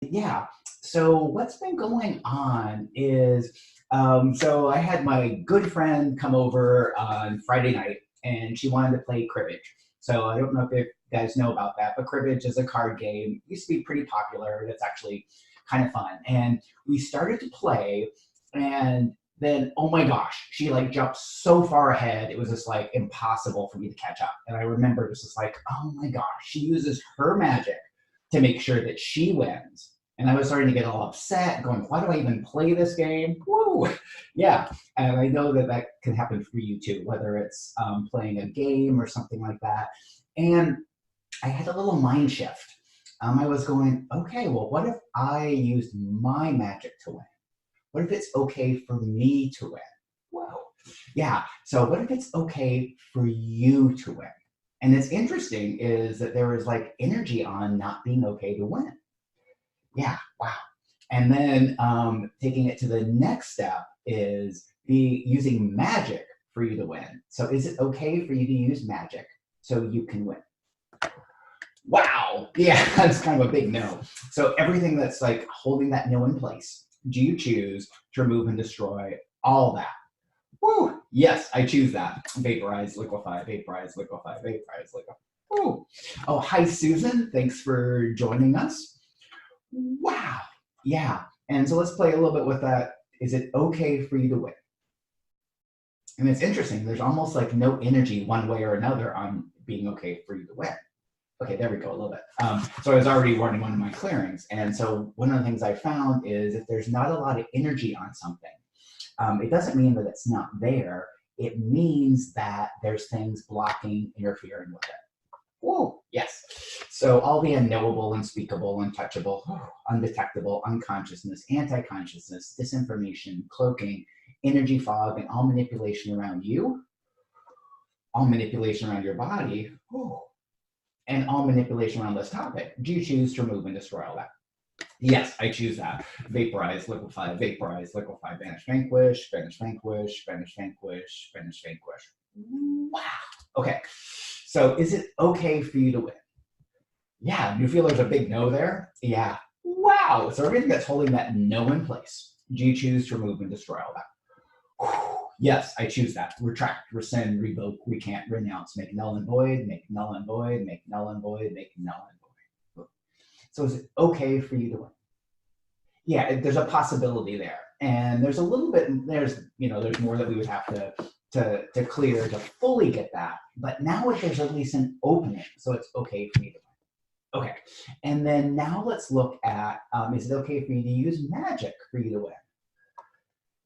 Yeah, so what's been going on is, so I had my good friend come over on Friday night and she wanted to play cribbage. So I don't know if you guys know about that, but cribbage is a card game. It used to be pretty popular. It's actually kind of fun. And we started to play, and then, oh my gosh, she like jumped so far ahead. It was just like impossible for me to catch up. And I remember just like, oh my gosh, she uses her magic to make sure that she wins. And I was starting to get all upset, going, why do I even play this game? Woo! Yeah. And I know that that can happen for you too, whether it's playing a game or something like that. And I had a little mind shift. I was going, okay, well, what if I used my magic to win? What if it's okay for me to win? Whoa. Yeah. So what if it's okay for you to win? And it's interesting is that there was like energy on not being okay to win. Yeah, wow. And then taking it to the next step is be using magic for you to win. So is it okay for you to use magic so you can win? Wow. Yeah, that's kind of a big no. So everything that's like holding that no in place, do you choose to remove and destroy all that? Woo! Yes, I choose that. Vaporize, liquefy, vaporize, liquefy, vaporize, liquefy. Woo! Oh, hi, Susan. Thanks for joining us. Wow. Yeah. And so let's play a little bit with that. Is it okay for you to win? And it's interesting. There's almost like no energy one way or another on being okay for you to win. Okay, there we go, a little bit. So I was already running one of my clearings. And so one of the things I found is if there's not a lot of energy on something, it doesn't mean that it's not there. It means that there's things blocking, interfering with it. Whoa, yes. So all the unknowable, unspeakable, untouchable, undetectable, unconsciousness, anti-consciousness, disinformation, cloaking, energy fog, and all manipulation around you, all manipulation around your body, and all manipulation around this topic. Do you choose to remove and destroy all that? Yes, I choose that. Vaporize, liquefy, banish, vanquish, banish, vanquish, banish, vanquish, banish, vanquish. Wow. Okay. So is it okay for you to win? Yeah. Do you feel there's a big no there? Yeah. Wow. So everything that's holding that no in place, do you choose to remove and destroy all that? Yes, I choose that. Retract, rescind, revoke, recant, renounce, make null and void, make null and void, make null and void, make null and void. So is it okay for you to win? Yeah, there's a possibility there, and there's a little bit. There's more that we would have to clear to fully get that. But now there's at least an opening, so it's okay for me to win. Okay, and then now let's look at is it okay for you to use magic for you to win?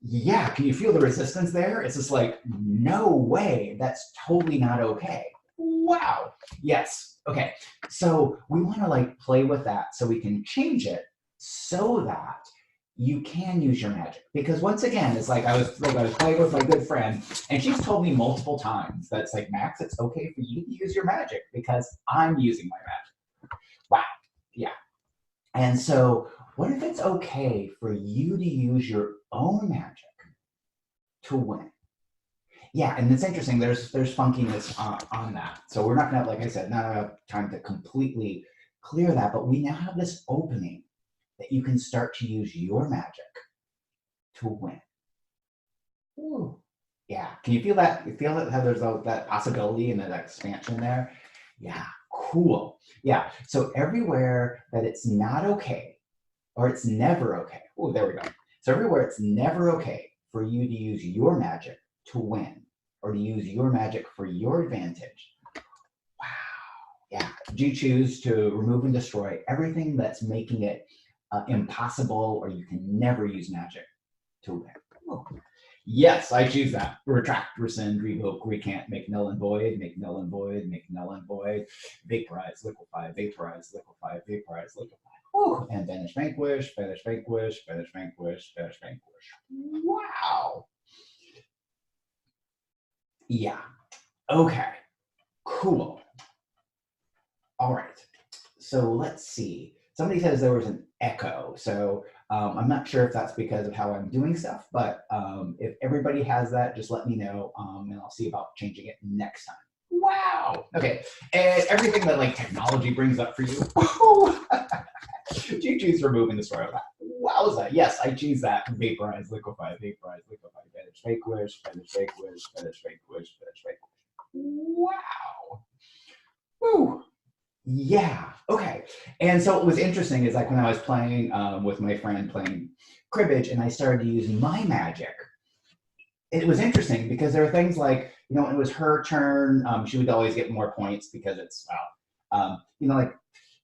Yeah, can you feel the resistance there? It's just like, no way, that's totally not okay. Wow. Yes. Okay. So we want to like play with that so we can change it so that you can use your magic. Because once again, it's like I was playing with my good friend, and she's told me multiple times that it's like, Max, it's okay for you to use your magic because I'm using my magic. Wow. Yeah. And so what if it's okay for you to use your own magic to win? Yeah, and it's interesting. There's funkiness on that. So we're not gonna, like I said, not have time to completely clear that, but we now have this opening that you can start to use your magic to win. Ooh. Yeah, can you feel that? You feel that how there's that possibility and that expansion there? Yeah, cool. Yeah, so everywhere that it's not okay or it's never okay. Oh, there we go. So everywhere it's never okay for you to use your magic to win or to use your magic for your advantage. Wow. Yeah. Do you choose to remove and destroy everything that's making it impossible or you can never use magic to win? Oh. Yes, I choose that. Retract, rescind, revoke, recant, make null and void, make null and void, make null and void, vaporize, liquefy, vaporize, liquefy, vaporize, liquefy. Ooh, and banish, vanquish, banish, vanquish, banish, vanquish, banish, vanquish. Wow. Yeah. Okay. Cool. All right. So let's see. Somebody says there was an echo. So I'm not sure if that's because of how I'm doing stuff, but if everybody has that, just let me know and I'll see about changing it next time. Wow. Okay. And everything that like technology brings up for you. Do you choose removing the story of that? Wowza. Yes, I choose that. Vaporize, liquefy, vanish, vanquish, vanish, vanquish, vanish, vanquish, vanish, vanquish. Wow. Woo. Yeah. Okay. And so what was interesting is like when I was playing with my friend playing cribbage and I started to use my magic, it was interesting because there were things like, you know, when it was her turn, she would always get more points because it's, you know, like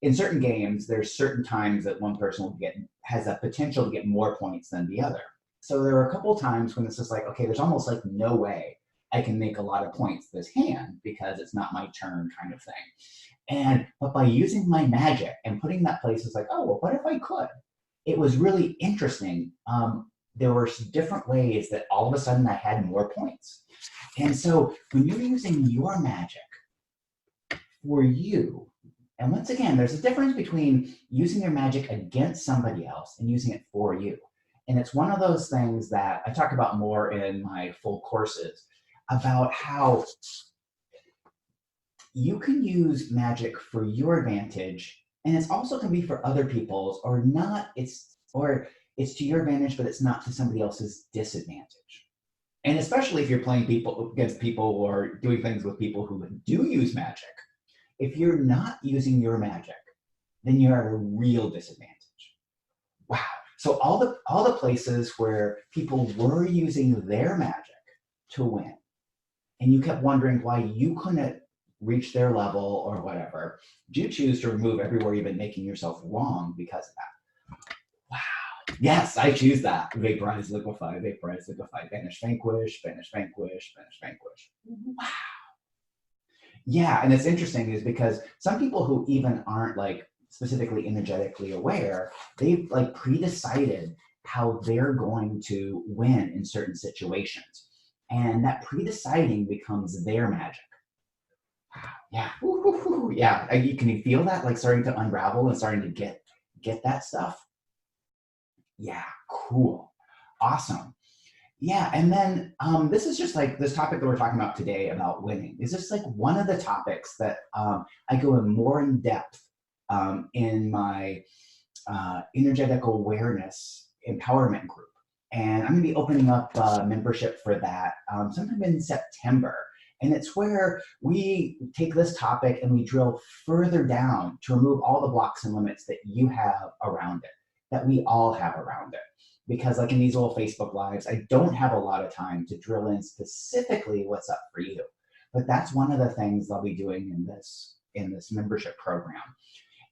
in certain games, there's certain times that one person will get, has a potential to get more points than the other. So there were a couple of times when it's just like, okay, there's almost like no way I can make a lot of points this hand because it's not my turn kind of thing. But by using my magic and putting that place, it's like, oh, well, what if I could? It was really interesting. There were different ways that all of a sudden I had more points. And so when you're using your magic for you, and once again, there's a difference between using your magic against somebody else and using it for you. And it's one of those things that I talk about more in my full courses about how you can use magic for your advantage, and it's also can be for other people's, or not. It's to your advantage, but it's not to somebody else's disadvantage. And especially if you're playing people against people or doing things with people who do use magic, if you're not using your magic, then you're at a real disadvantage. Wow. So all the places where people were using their magic to win, and you kept wondering why you couldn't reach their level or whatever, do you choose to remove everywhere you've been making yourself wrong because of that? Wow. Yes, I choose that. Vaporize, liquefy, vanish, vanquish, vanish, vanquish, vanish, vanquish. Wow. Yeah, and it's interesting is because some people who even aren't like specifically energetically aware, they've like pre-decided how they're going to win in certain situations. And that pre-deciding becomes their magic. Wow. Yeah. Woo. Yeah. Can you feel that like starting to unravel and starting to get that stuff? Yeah. Cool. Awesome. Yeah. And then this is just like this topic that we're talking about today about winning. Is this like one of the topics that I go in more in depth in my energetic awareness empowerment group. And I'm going to be opening up membership for that sometime in September. And it's where we take this topic and we drill further down to remove all the blocks and limits that you have around it, that we all have around it. Because like in these little Facebook Lives, I don't have a lot of time to drill in specifically what's up for you. But that's one of the things I'll be doing in this membership program.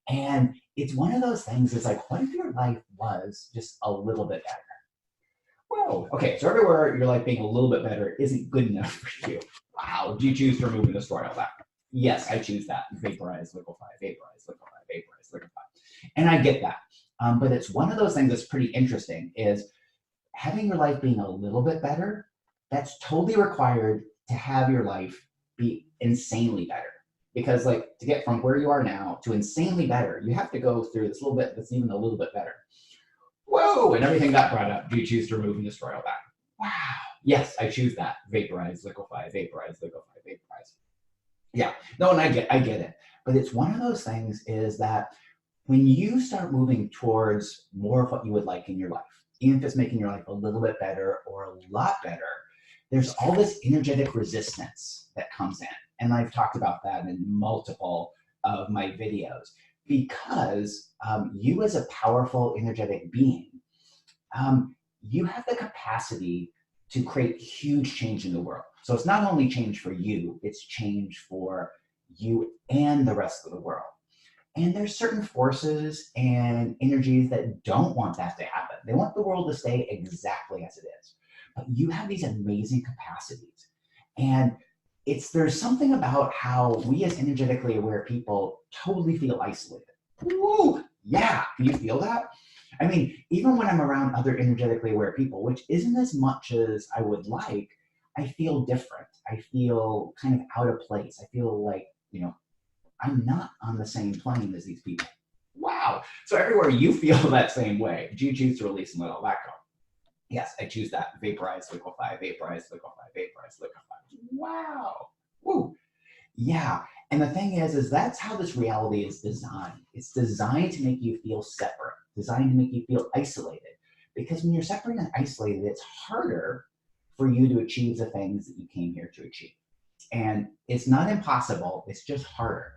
And it's one of those things, it's like, what if your life was just a little bit better? Whoa. Okay, so everywhere your life being a little bit better isn't good enough for you. Wow. Do you choose to remove the story of that? Yes, I choose that. Vaporize, liquefy, vaporize, liquefy, vaporize, liquefy. And I get that. But it's one of those things that's pretty interesting is having your life being a little bit better, that's totally required to have your life be insanely better. Because like to get from where you are now to insanely better, you have to go through this little bit that's even a little bit better. Whoa, and everything got brought up. Do you choose to remove and destroy all that? Wow. Yes, I choose that. Vaporize, liquefy, vaporize, liquefy, vaporize. Yeah, no, and I get it. But it's one of those things is that when you start moving towards more of what you would like in your life, even if it's making your life a little bit better or a lot better, there's all this energetic resistance that comes in. And I've talked about that in multiple of my videos because you as a powerful energetic being, you have the capacity to create huge change in the world. So it's not only change for you, it's change for you and the rest of the world. And there's certain forces and energies that don't want that to happen. They want the world to stay exactly as it is. But you have these amazing capacities. And there's something about how we as energetically aware people totally feel isolated. Woo! Yeah, can you feel that? I mean, even when I'm around other energetically aware people, which isn't as much as I would like, I feel different. I feel kind of out of place. I feel like, I'm not on the same plane as these people. Wow. So everywhere you feel that same way, do you choose to release and let all that go? Yes, I choose that. Vaporize, liquefy, vaporize, liquefy, vaporize, liquefy. Wow. Woo. Yeah. And the thing is that's how this reality is designed. It's designed to make you feel separate, designed to make you feel isolated. Because when you're separate and isolated, it's harder for you to achieve the things that you came here to achieve. And it's not impossible, it's just harder.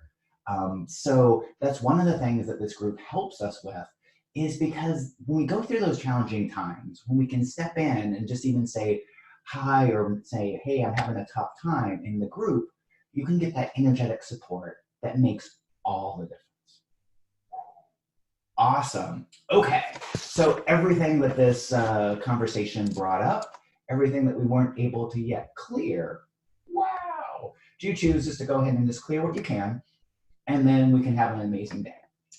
So that's one of the things that this group helps us with, is because when we go through those challenging times, when we can step in and just even say hi or say, hey, I'm having a tough time in the group, you can get that energetic support that makes all the difference. Awesome. Okay. So everything that this conversation brought up, everything that we weren't able to yet clear, wow. Do you choose just to go ahead and just clear what you can, and then we can have an amazing day?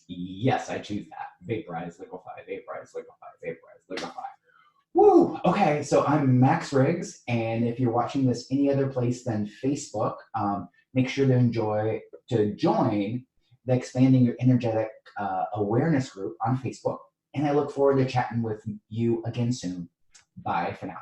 Yes, I choose that. Vaporize, liquefy, vaporize, liquefy, vaporize, liquefy. Woo! Okay, so I'm Max Riggs, and if you're watching this any other place than Facebook, make sure to join the Expanding Your Energetic Awareness group on Facebook. And I look forward to chatting with you again soon. Bye for now.